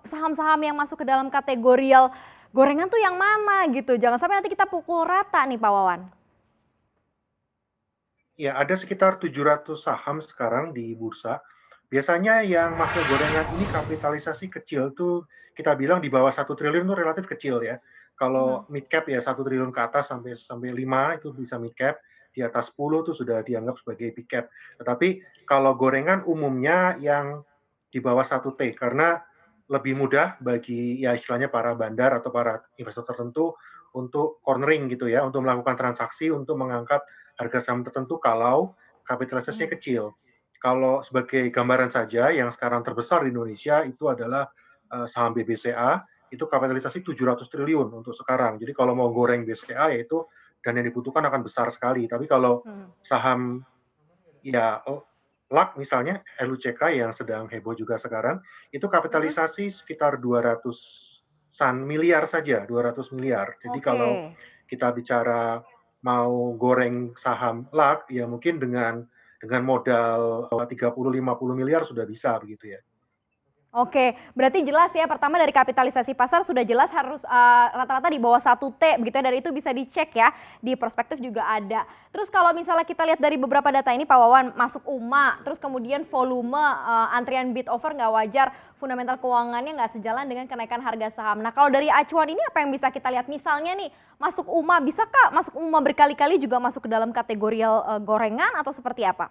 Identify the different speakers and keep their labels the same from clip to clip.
Speaker 1: Saham-saham yang masuk ke dalam kategorial gorengan tuh yang mana gitu? Jangan sampai nanti kita pukul rata nih Pak Wawan.
Speaker 2: Ya, ada sekitar 700 saham sekarang di bursa. Biasanya yang masuk gorengan ini kapitalisasi kecil tuh kita bilang di bawah 1 triliun tuh relatif kecil ya.
Speaker 1: Mhm.
Speaker 2: Kalau mid cap ya 1 triliun ke atas sampai sampai 5 itu bisa mid cap, di atas 10 tuh sudah dianggap sebagai big cap. Tetapi kalau gorengan umumnya yang di bawah 1T karena lebih mudah bagi ya istilahnya para bandar atau para investor tertentu untuk cornering gitu ya, untuk melakukan transaksi untuk mengangkat harga saham tertentu kalau kapitalisasinya
Speaker 1: Mhm.
Speaker 2: kecil. Kalau sebagai gambaran saja yang sekarang terbesar di Indonesia itu adalah saham BBCA, itu kapitalisasi 700 triliun untuk sekarang. Jadi kalau mau goreng BCA yaitu dan yang dibutuhkan akan besar sekali. Tapi kalau
Speaker 1: Mhm.
Speaker 2: saham ya LAK misalnya LUCK yang sedang heboh juga sekarang, itu
Speaker 1: Mhm.
Speaker 2: kapitalisasi sekitar 200-an miliar saja, 200 miliar. Jadi
Speaker 1: Oke.
Speaker 2: kalau kita bicara mau goreng saham LAK, ya mungkin dengan modal 30, 50 miliar sudah bisa begitu ya.
Speaker 1: Oke, berarti jelas ya pertama dari kapitalisasi pasar sudah jelas harus, rata-rata di bawah 1T begitu ya dan itu bisa dicek ya, di prospektif juga ada. Terus kalau misalnya kita lihat dari beberapa data ini Pak Wawan, masuk UMA, terus kemudian volume, antrian bid offer nggak wajar, fundamental keuangannya nggak sejalan dengan kenaikan harga saham. Nah kalau dari acuan ini apa yang bisa kita lihat? Misalnya nih, masuk UMA, bisakah masuk UMA berkali-kali juga masuk ke dalam kategorial, gorengan atau seperti apa?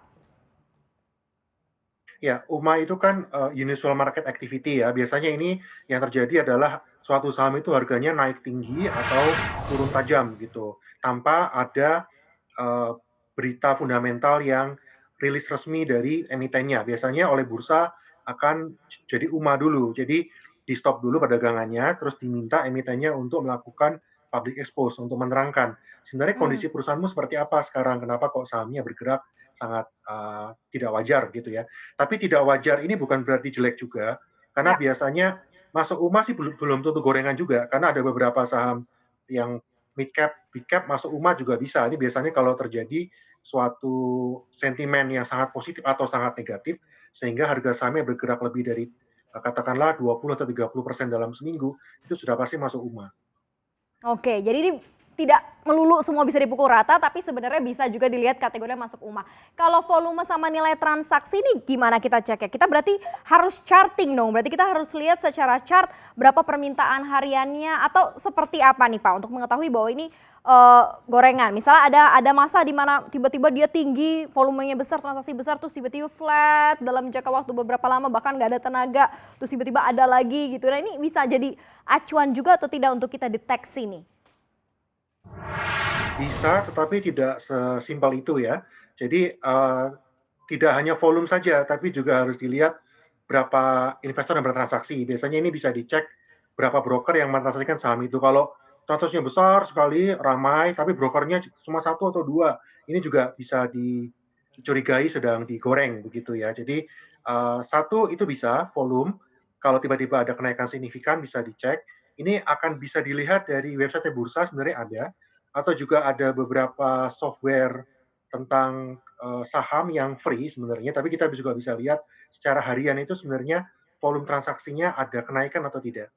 Speaker 2: Ya, UMA itu kan, unusual market activity ya. Biasanya ini yang terjadi adalah suatu saham itu harganya naik tinggi atau turun tajam gitu, tanpa ada, eee, berita fundamental yang rilis resmi dari emitennya. Biasanya oleh bursa akan jadi UMA dulu. Jadi di-stop dulu perdagangannya, terus diminta emitennya untuk melakukan public expose, untuk menerangkan, sebenarnya
Speaker 1: Mmm.
Speaker 2: kondisi perusahaanmu seperti apa sekarang, kenapa kok sahamnya bergerak sangat, tidak wajar gitu ya. Tapi tidak wajar ini bukan berarti jelek juga, karena
Speaker 1: Ya.
Speaker 2: biasanya masuk UMA sih belum belum tentu gorengan juga, karena ada beberapa saham yang mid cap, big cap masuk UMA juga bisa. Ini biasanya kalau terjadi suatu sentimen yang sangat positif atau sangat negatif, sehingga harga sahamnya bergerak lebih dari, katakanlah 20 atau 30% dalam seminggu, itu sudah pasti masuk UMA.
Speaker 1: Oke, jadi ini tidak melulu semua bisa dipukul rata, tapi sebenarnya bisa juga dilihat kategorinya masuk UMA. Kalau volume sama nilai transaksi ini gimana kita cek ya? Kita berarti harus charting dong, berarti kita harus lihat secara chart berapa permintaan hariannya atau seperti apa nih Pak untuk mengetahui bahwa ini gorengan. Misalnya ada masa di mana tiba-tiba dia tinggi, volumenya besar, transaksi besar, terus tiba-tiba flat dalam jangka waktu beberapa lama bahkan nggak ada tenaga, terus tiba-tiba ada lagi gitu. Nah ini bisa jadi acuan juga atau tidak untuk kita deteksi nih?
Speaker 2: Bisa, tetapi tidak sesimpel itu ya. Jadi, tidak hanya volume saja, tapi juga harus dilihat berapa investor yang bertransaksi. Biasanya ini bisa dicek berapa broker yang mentransaksikan saham itu. Kalau transaksinya besar sekali, ramai, tapi brokernya cuma satu atau 2, ini juga bisa dicurigai sedang digoreng begitu ya. Jadi, satu itu bisa volume, kalau tiba-tiba ada kenaikan signifikan bisa dicek. Ini akan bisa dilihat dari website bursa sebenarnya ada, atau juga ada beberapa software tentang, saham yang free sebenarnya, tapi kita juga bisa lihat secara harian itu sebenarnya volume transaksinya ada kenaikan atau tidak.